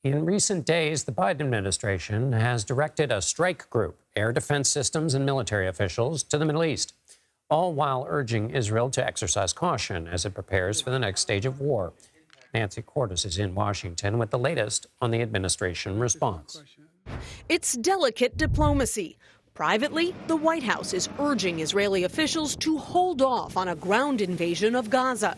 In recent days, the Biden administration has directed a strike group, air defense systems and military officials, to the Middle East, all while urging Israel to exercise caution as it prepares for the next stage of war. Nancy Cordes is in Washington with the latest on the administration response. It's delicate diplomacy. Privately, the White House is urging Israeli officials to hold off on a ground invasion of Gaza,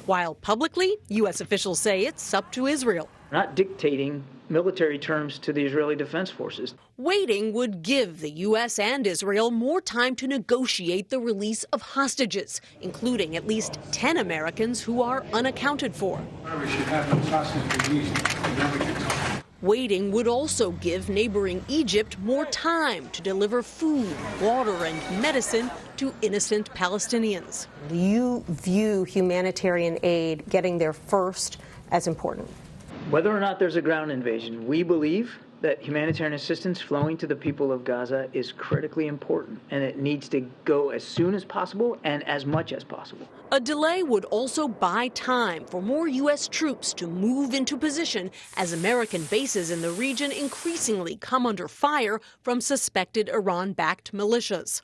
while publicly, U.S. officials say it's up to Israel. Not dictating military terms to the Israeli Defense Forces. Waiting would give the U.S. and Israel more time to negotiate the release of hostages, including at least 10 Americans who are unaccounted for. We should have those hostages released, and then we can talk. Waiting would also give neighboring Egypt more time to deliver food, water, and medicine to innocent Palestinians. Do you view humanitarian aid getting there first as important? Whether or not there's a ground invasion, we believe that humanitarian assistance flowing to the people of Gaza is critically important, and it needs to go as soon as possible and as much as possible. A delay would also buy time for more U.S. troops to move into position as American bases in the region increasingly come under fire from suspected Iran-backed militias.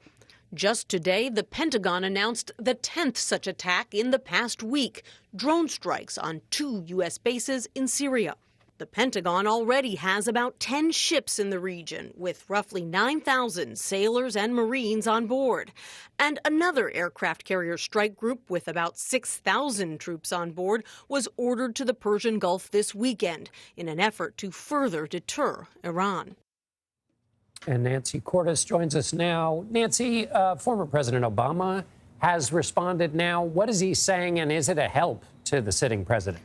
Just today, the Pentagon announced the 10th such attack in the past week, drone strikes on 2 U.S. bases in Syria. The Pentagon already has about 10 ships in the region, with roughly 9,000 sailors and Marines on board. And another aircraft carrier strike group with about 6,000 troops on board was ordered to the Persian Gulf this weekend in an effort to further deter Iran. And Nancy Cordes joins us now. Nancy, former President Obama has responded now. What is he saying, and is it a help to the sitting president?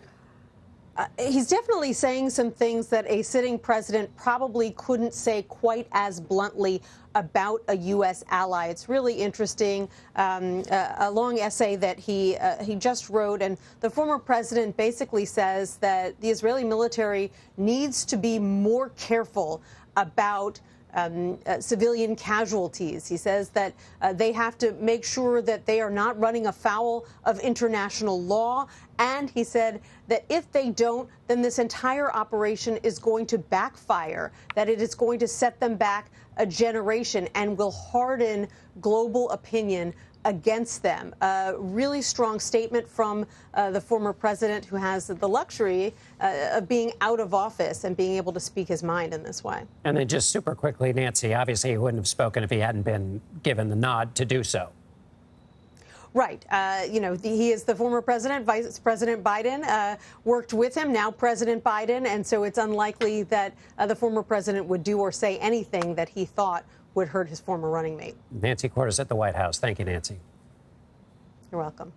He's definitely saying some things that a sitting president probably couldn't say quite as bluntly about a U.S. ally. It's really interesting, a long essay that he just wrote, and the former president basically says that the Israeli military needs to be more careful about civilian casualties. He says that they have to make sure that they are not running afoul of international law. And he said that if they don't, then this entire operation is going to backfire, that it is going to set them back a generation and will harden global opinion against them. A really strong statement from the former president, who has the luxury of being out of office and being able to speak his mind in this way. And then just super quickly, Nancy, obviously he wouldn't have spoken if he hadn't been given the nod to do so. Right. He is the former president. Vice President Biden worked with him, now President Biden. And so it's unlikely that the former president would do or say anything that he thought would hurt his former running mate. Nancy Cordes at the White House. Thank you, Nancy. You're welcome.